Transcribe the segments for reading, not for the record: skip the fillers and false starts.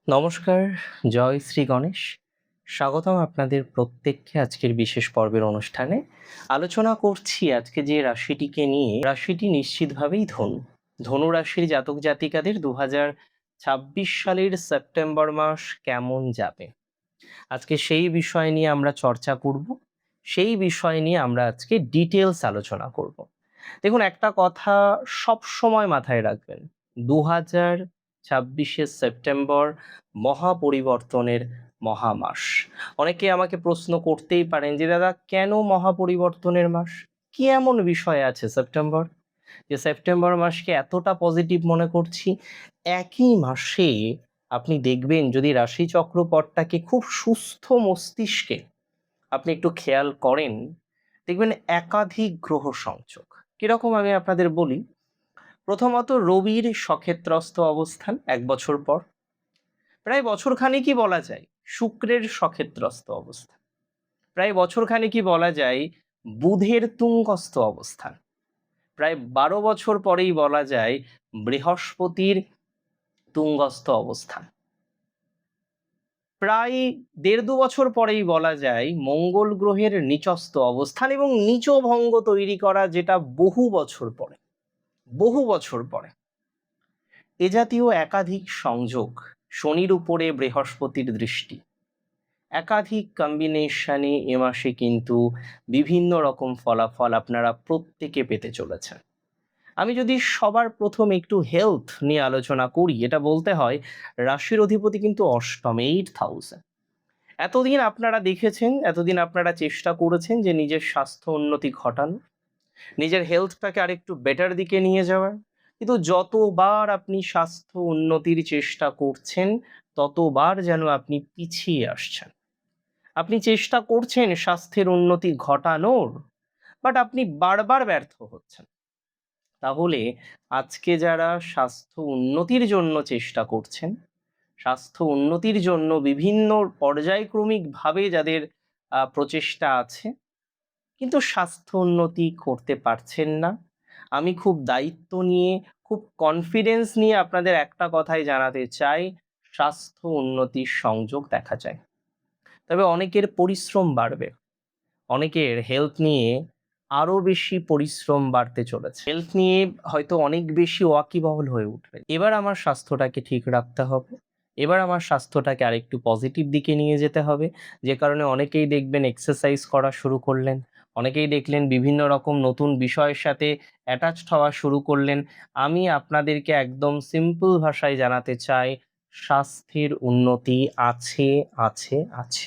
নমস্কার, জয় শ্রী গণেশ। স্বাগতম আপনাদের প্রত্যেককে আজকের বিশেষ পর্বের অনুষ্ঠানে। আলোচনা করছি আজকে যে রাশিটিকে নিয়ে, রাশিটি নিশ্চিতভাবেই ধনু। ধনু রাশির জাতক জাতিকাদের 2026 সালের সেপ্টেম্বর মাস কেমন যাবে, আজকে সেই বিষয় নিয়ে আমরা চর্চা করব। সেই বিষয় নিয়ে আমরা আজকে ডিটেলস আলোচনা করব। দেখুন, একটা কথা সব সময় মাথায় রাখবেন, 2026 সেপ্টেম্বর মহাপরিবর্তনের মহামাস। অনেকে আমাকে প্রশ্ন করতেই পারেন যে দাদা, কেন মহাপরিবর্তনের মাস? কি এমন বিষয় আছে সেপ্টেম্বর, যে সেপ্টেম্বর মাসকে এতটা পজিটিভ মনে করছি? একই মাসে আপনি দেখবেন, যদি রাশিচক্র পথটাকে খুব সুস্থ মস্তিষ্কে আপনি একটু খেয়াল করেন, দেখবেন একাধিক গ্রহ সংযোগ। কিরকম আমি আপনাদের বলি। প্রথমত, রবির সক্ষেত্রস্থ অবস্থান 1 বছর পর, প্রায় বছরখানেকই বলা যায়। শুক্রের সক্ষেত্রস্থ অবস্থান প্রায় বছরখানেকই বলা যায়। বুধের তুঙ্গস্থ অবস্থান প্রায় 12 বছর পরেই বলা যায়। বৃহস্পতির তুঙ্গস্থ অবস্থান প্রায় 1.5-2 বছর পরেই বলা যায় মঙ্গল গ্রহের নিচস্থ অবস্থান, এবং নিচ ভঙ্গ তৈরি করা, যেটা বহু বছর পরে এ জাতীয় একাধিক সংযোগ। শনির উপরে বৃহস্পতির দৃষ্টি, একাধিক কম্বিনেশনে এ মাসে কিন্তু বিভিন্ন রকম ফলাফল আপনারা প্রত্যেকে পেতে চলেছেন। আমি যদি সবার প্রথম একটু হেলথ নিয়ে আলোচনা করি, এটা বলতে হয় রাশির অধিপতি কিন্তু অষ্টম, 8,000। এতদিন আপনারা দেখেছেন, এতদিন আপনারা চেষ্টা করেছেন যে নিজের স্বাস্থ্য উন্নতি ঘটানো, নিজের হেলথটাকে আরেকটু বেটার দিকে নিয়ে যাওয়ার। কিন্তু যতবার আপনি স্বাস্থ্য উন্নতির চেষ্টা করছেন, ততবার যেন আপনি পিছিয়ে আসছেন। আপনি চেষ্টা করছেন স্বাস্থ্যের উন্নতি ঘটানোর, বাট আপনি বারবার ব্যর্থ হচ্ছেন। তাহলে আজকে যারা স্বাস্থ্য উন্নতির জন্য চেষ্টা করছেন, স্বাস্থ্য উন্নতির জন্য বিভিন্ন পর্যায়ক্রমিকভাবে যাদের প্রচেষ্টা আছে, কিন্তু স্বাস্থ্য উন্নতি করতে পারছেন না, আমি খুব দায়িত্ব নিয়ে, খুব কনফিডেন্স নিয়ে আপনাদের একটা কথাই জানাতে চাই, স্বাস্থ্য উন্নতির সংযোগ দেখা যায়। তবে অনেকের পরিশ্রম বাড়বে, অনেকের হেলথ নিয়ে আরো বেশি পরিশ্রম বাড়তে চলেছে, হেলথ নিয়ে হয়তো অনেক বেশি ওয়াকিবহল হয়ে উঠবে। এবার আমার স্বাস্থ্যটাকে ঠিক রাখতে হবে, এবার আমার স্বাস্থ্যটাকে আরেকটু পজিটিভ দিকে নিয়ে যেতে হবে। যে কারণে অনেকেই দেখবেন এক্সারসাইজ করা শুরু করলেন, অনেকেই দেখলেন বিভিন্ন রকম নতুন বিষয়ের সাথে অ্যাটাচড হওয়া শুরু করলেন। আমি আপনাদেরকে একদম সিম্পল ভাষায় জানাতে চাই, স্বাস্থ্যের উন্নতি আছে, আছে, আছে।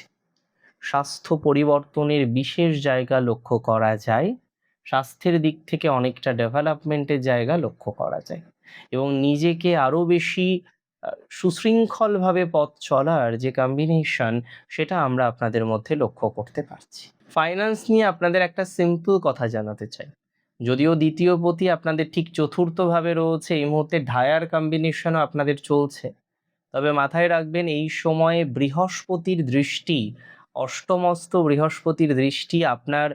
স্বাস্থ্য পরিবর্তনের বিশেষ জায়গা লক্ষ্য করা যায়, স্বাস্থ্যের দিক থেকে অনেকটা ডেভেলপমেন্টের জায়গা লক্ষ্য করা যায়, এবং নিজেকে আরো বেশি সুশৃঙ্খলভাবে পথ চলার যে কম্বিনেশন, সেটা আমরা আপনাদের মধ্যে লক্ষ্য করতে পারছি। ফাইন্যান্স নিয়ে আপনাদের একটা সিম্পল কথা জানাতে চাই। যদিও দ্বিতীয় পতি আপনাদের ঠিক চতুর্থভাবে রয়েছে, এই মুহূর্তে ঢায়ার কম্বিনেশনও আপনাদের চলছে, তবে মাথায় রাখবেন এই সময়ে বৃহস্পতির দৃষ্টি, অষ্টমস্ত বৃহস্পতির দৃষ্টি আপনার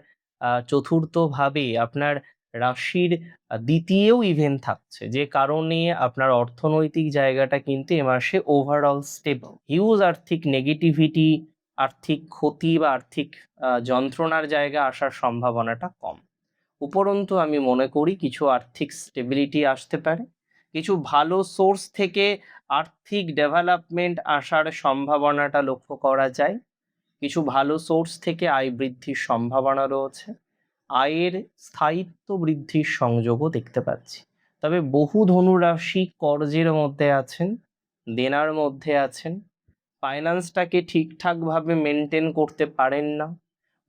চতুর্থভাবে, আপনার রাশির দ্বিতীয় ইভেন থাকছে, যে কারণে আপনার অর্থনৈতিক জায়গাটা কিন্তু এ মাসে ওভারঅল স্টেবল। হিউজ আর্থিক নেগেটিভিটি, আর্থিক ক্ষতি বা আর্থিক যন্ত্রণার জায়গা আসার সম্ভাবনাটা কম। উপরন্তু আমি মনে করি কিছু আর্থিক স্টেবিলিটি আসতে পারে, কিছু ভালো সোর্স থেকে আর্থিক ডেভেলপমেন্ট আসার সম্ভাবনাটা লক্ষ্য করা যায়, কিছু ভালো সোর্স থেকে আয় বৃদ্ধির সম্ভাবনা রয়েছে, আয়ের স্থায়িত্ব বৃদ্ধির সংযোগও দেখতে পাচ্ছি। তবে বহু ধনুরাশি কর্জের মধ্যে আছেন, দেনার মধ্যে আছেন, ফাইন্যান্সটাকে ঠিকঠাকভাবে মেনটেন করতে পারেন না।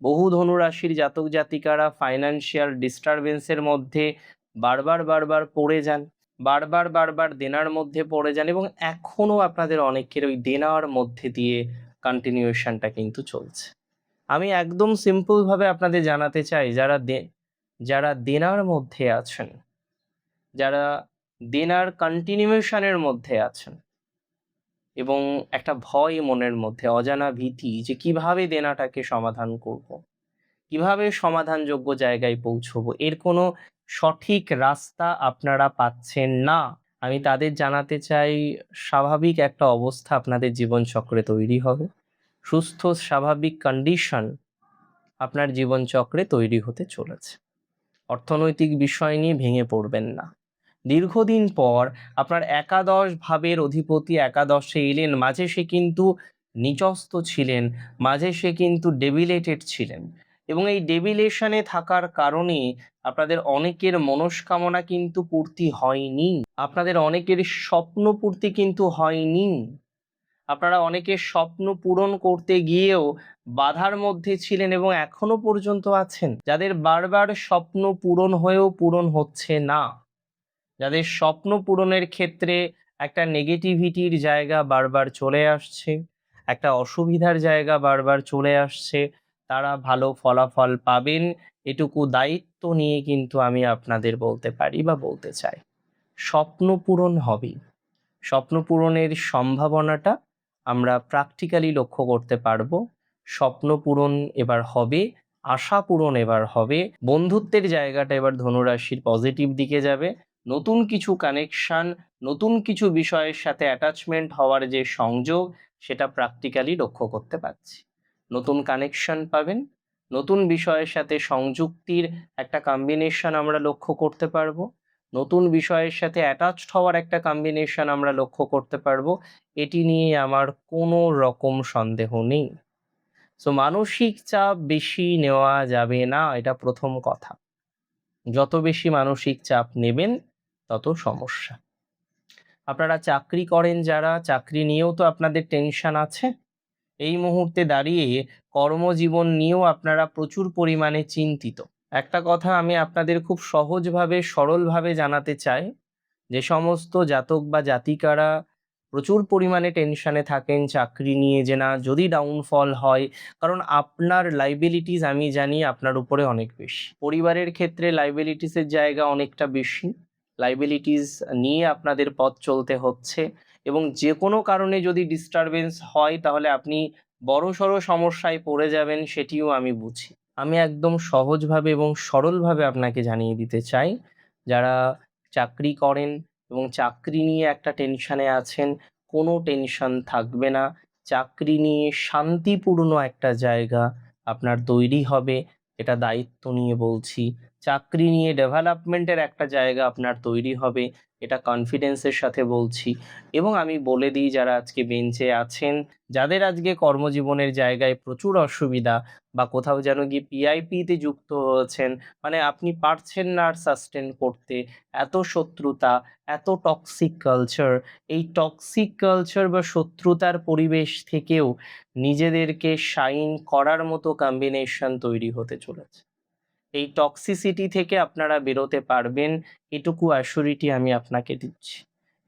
বহু ধনুরাশির জাতক জাতিকারা ফাইন্যান্সিয়াল ডিস্টারবেন্সের মধ্যে বারবার বারবার পড়ে যান, বারবার বারবার দেনার মধ্যে পড়ে যান, এবং এখনো আপনাদের অনেকের ওই দেনার মধ্যে দিয়ে কন্টিনিউশনটা কিন্তু চলছে। আমি একদম সিম্পল ভাবে আপনাদের জানাতে চাই, যারা দেনার মধ্যে আছেন, যারা দেনার কন্টিনিউশনের মধ্যে আছেন, এবং একটা ভয় মনের মধ্যে, অজানা ভীতি যে কিভাবে দেনাটাকে সমাধান করব, কিভাবে সমাধানযোগ্য জায়গায় পৌঁছবো, এর কোনো সঠিক রাস্তা আপনারা পাচ্ছেন না। আমি তাদের জানাতে চাই, স্বাভাবিক একটা অবস্থা আপনাদের জীবনচক্রে তৈরি হবে, সুস্থ স্বাভাবিক কন্ডিশন আপনার জীবনচক্রে তৈরি হতে চলেছে। অর্থনৈতিক বিষয় নিয়ে ভেঙে পড়বেন না। দীর্ঘদিন পর আপনার একাদশ ভাবের অধিপতি একাদশে এলেন, মাঝে সে কিন্তু নিচস্থ ছিলেন, মাঝে সে কিন্তু ডেবিলেটেড ছিলেন, এবং এই ডেবিলেশনে থাকার কারণে আপনাদের অনেকের মনস্কামনা কিন্তু পূর্তি হয়নি, আপনাদের অনেকের স্বপ্ন পূর্তি কিন্তু হয়নি, আপনারা অনেকের স্বপ্ন পূরণ করতে গিয়েও বাধার মধ্যে ছিলেন এবং এখনো পর্যন্ত আছেন, যাদের বারবার স্বপ্ন পূরণ হয়েও পূরণ হচ্ছে না, যাদের স্বপ্ন পূরণের ক্ষেত্রে একটা নেগেটিভিটির জায়গা বারবার চলে আসছে, একটা অসুবিধার জায়গা বারবার চলে আসছে, তারা ভালো ফলাফল পাবেন এটুকু দায়িত্ব নিয়ে কিন্তু আমি আপনাদের বলতে পারি বা বলতে চাই। স্বপ্ন পূরণ হবে, স্বপ্ন পূরণের সম্ভাবনাটা আমরা প্র্যাকটিক্যালি লক্ষ্য করতে পারবো। স্বপ্ন পূরণ এবার হবে, আশা পূরণ এবার হবে, বন্ধুত্বের জায়গাটা এবার ধনুরাশির পজিটিভ দিকে যাবে, নতুন কিছু কানেকশন, নতুন কিছু বিষয়ের সাথে অ্যাটাচমেন্ট হওয়ার যে সংযোগ, সেটা প্র্যাকটিক্যালি লক্ষ্য করতে পারছি। নতুন কানেকশন পাবেন, নতুন বিষয়ের সাথে সংযুক্তির একটা কম্বিনেশন আমরা লক্ষ্য করতে পারবো, নতুন বিষয়ের সাথে অ্যাটাচড হওয়ার একটা কম্বিনেশন আমরা লক্ষ্য করতে পারবো, এটি নিয়ে আমার কোনো রকম সন্দেহ নেই। সো মানসিক চাপ বেশি নেওয়া যাবে না, এটা প্রথম কথা। যত বেশি মানসিক চাপ নেবেন তত সমস্যা। আপনারা চাকরি করেন, যারা চাকরি নিয়েও তো আপনাদের টেনশন আছে, এই মুহূর্তে দাঁড়িয়ে কর্মজীবন নিয়েও আপনারা প্রচুর পরিমাণে চিন্তিত। একটা কথা আমি আপনাদের খুব সহজভাবে সরলভাবে জানাতে চাই, যে সমস্ত জাতক বা জাতিকারা প্রচুর পরিমাণে টেনশনে থাকেন চাকরি নিয়ে, যে না যদি ডাউনফল হয়, কারণ আপনার লাইবিলিটিস আমি জানি আপনার উপরে অনেক বেশি, পরিবারের ক্ষেত্রে লাইবিলিটিসের জায়গা অনেকটা বেশি, লাইবিলিটিস নিয়ে আপনাদের পথ চলতে হচ্ছে, এবং যে কোনো কারণে যদি ডিস্টারবেন্স হয় তাহলে আপনি বড়সড় সমস্যায় পড়ে যাবেন, সেটিও আমি বুঝি। আমি একদম সহজভাবে এবং সরলভাবে আপনাকে জানিয়ে দিতে চাই, যারা চাকরি করেন এবং চাকরি নিয়ে একটা টেনশনে আছেন, কোনো টেনশন থাকবে না, চাকরি নিয়ে শান্তিপূর্ণ একটা জায়গা আপনার তৈরি হবে, এটা দায়িত্ব নিয়ে বলছি। চাকরি নিয়ে ডেভেলপমেন্টের একটা জায়গা আপনার তৈরি হবে, এটা কনফিডেন্সের সাথে বলছি। এবং আমি বলে দিই, যারা আজকে বেঞ্চে আছেন, যাদের আজকে কর্মজীবনের জায়গায় প্রচুর অসুবিধা, বা কোথাও যেন গিয়ে পিআইপিতে যুক্ত হয়েছেন, মানে আপনি পারছেন না আর সাস্টেন করতে, এত শত্রুতা, এত টক্সিক কালচার, এই টক্সিক কালচার বা শত্রুতার পরিবেশ থেকেও নিজেদেরকে শাইন করার মতো কম্বিনেশন তৈরি হতে চলেছে। এই টক্সিসিটি থেকে আপনারা বেরোতে পারবেন, এটুকু অ্যাসিউরিটি আমি আপনাকে দিচ্ছি।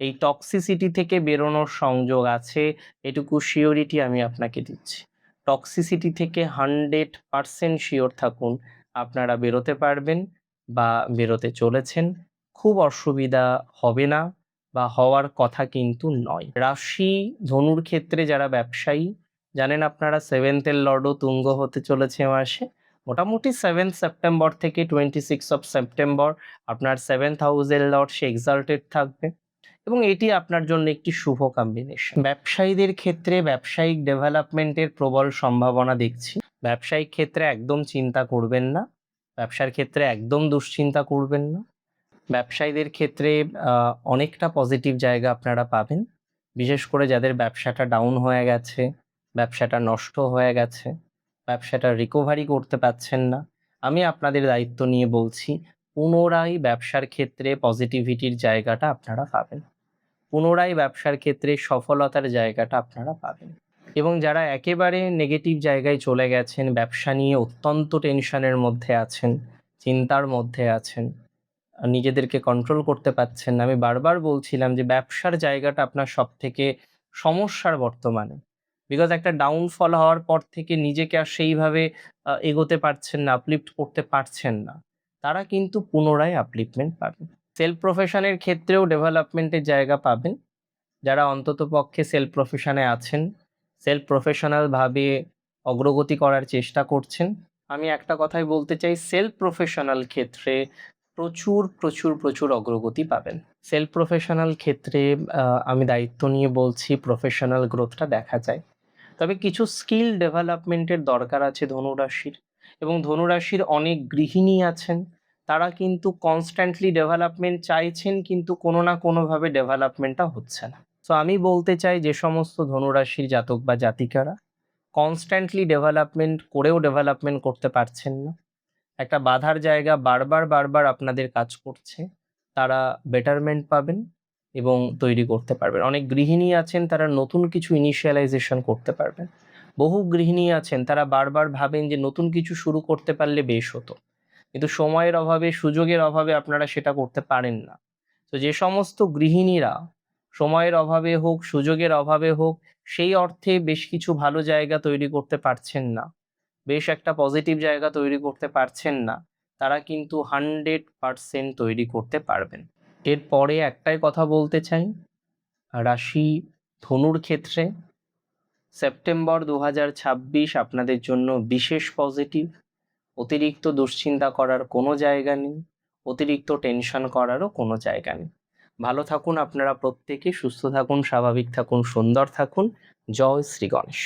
এই টক্সিসিটি থেকে বেরোনোর সংযোগ আছে, এটুকু শিওরিটি আমি আপনাকে দিচ্ছি। টক্সিসিটি থেকে 100% শিওর থাকুন, আপনারা বেরোতে পারবেন বা বেরোতে চলেছেন, খুব অসুবিধা হবে না বা হওয়ার কথা কিন্তু নয়। রাশি ধনুর ক্ষেত্রে যারা ব্যবসায়ী, জানেন আপনারা 7th লর্ডও তুঙ্গ হতে চলেছে মাসে, মোটামুটি 7 সেপ্টেম্বর থেকে 26 সেপ্টেম্বর আপনার 7th হাউসের লর্ড সে এক্সাল্টেড থাকবে, এবং এটি আপনার জন্য একটি শুভ কম্বিনেশন। ব্যবসায়ীদের ক্ষেত্রে ব্যবসায়িক ডেভেলপমেন্টের প্রবল সম্ভাবনা দেখছি। ব্যবসায়িক ক্ষেত্রে একদম চিন্তা করবেন না, ব্যবসার ক্ষেত্রে একদম দুশ্চিন্তা করবেন না। ব্যবসায়ীদের ক্ষেত্রে অনেকটা পজিটিভ জায়গা আপনারা পাবেন, বিশেষ করে যাদের ব্যবসাটা ডাউন হয়ে গেছে, ব্যবসাটা নষ্ট হয়ে গেছে, ব্যবসাটা রিকভারি করতে পারছেন না, আমি আপনাদের দায়িত্ব নিয়ে বলছি, পুনরায় ব্যবসার ক্ষেত্রে পজিটিভিটির জায়গাটা আপনারা পাবেন, পুনরায় ব্যবসার ক্ষেত্রে সফলতার জায়গাটা আপনারা পাবেন। এবং যারা একেবারে নেগেটিভ জায়গায় চলে গেছেন, ব্যবসা নিয়ে অত্যন্ত টেনশনের মধ্যে আছেন, চিন্তার মধ্যে আছেন, নিজেদেরকে কন্ট্রোল করতে পারছেন না, আমি বারবার বলছিলাম যে ব্যবসার জায়গাটা আপনার সব থেকে সমস্যার বর্তমানে, বিকজ একটা ডাউনফল হওয়ার পর থেকে নিজেকে আর সেইভাবে এগোতে পারছেন না, আপলিফ্ট করতে পারছেন না, তারা কিন্তু পুনরায় আপলিফটমেন্ট পাবেন। সেলফ প্রফেশনের ক্ষেত্রেও ডেভেলপমেন্টের জায়গা পাবেন, যারা অন্তত পক্ষে সেলফ প্রফেশনে আছেন, সেলফ প্রফেশনালভাবে অগ্রগতি করার চেষ্টা করছেন, আমি একটা কথাই বলতে চাই, সেলফ প্রফেশনাল ক্ষেত্রে প্রচুর প্রচুর প্রচুর অগ্রগতি পাবেন। সেলফ প্রফেশনাল ক্ষেত্রে আমি দায়িত্ব নিয়ে বলছি, প্রফেশনাল গ্রোথটা দেখা যায়। তবে কিছু স্কিল ডেভেলপমেন্টের দরকার আছে ধনুরাশির, এবং ধনুরাশির অনেক গৃহিণী আছেন, তারা কিন্তু কনস্ট্যান্টলি ডেভেলপমেন্ট চাইছেন, কিন্তু কোনো না কোনোভাবে ডেভেলপমেন্টটা হচ্ছে না। সো আমি বলতে চাই, যে সমস্ত ধনুরাশির জাতক বা জাতিকারা কনস্ট্যান্টলি ডেভেলপমেন্ট করেও ডেভেলপমেন্ট করতে পারছেন না, একটা বাধার জায়গা বারবার বারবার আপনাদের কাজ করছে, তারা বেটারমেন্ট পাবেন এবং তৈরি করতে পারবেন। অনেক গৃহিণী আছেন, তারা নতুন কিছু ইনিশিয়ালাইজেশন করতে পারবেন। বহু গৃহিণী আছেন, তারা বারবার ভাবেন যে নতুন কিছু শুরু করতে পারলে বেশ হতো, কিন্তু সময়ের অভাবে, সুযোগের অভাবে আপনারা সেটা করতে পারেন না। তো যে সমস্ত গৃহিণীরা সময়ের অভাবে হোক, সুযোগের অভাবে হোক, সেই অর্থে বেশ কিছু ভালো জায়গা তৈরি করতে পারছেন না, বেশ একটা পজিটিভ জায়গা তৈরি করতে পারছেন না, তারা কিন্তু 100% তৈরি করতে পারবেন। এরপরে একটাই কথা বলতে চাই, রাশি ধনুর ক্ষেত্রে সেপ্টেম্বর 2026 আপনাদের জন্য বিশেষ পজিটিভ। অতিরিক্ত দুশ্চিন্তা করার কোনো জায়গা নেই, অতিরিক্ত টেনশন করারও কোনো জায়গা নেই। ভালো থাকুন আপনারা প্রত্যেকে, সুস্থ থাকুন, স্বাভাবিক থাকুন, সুন্দর থাকুন। জয় শ্রী গণেশ।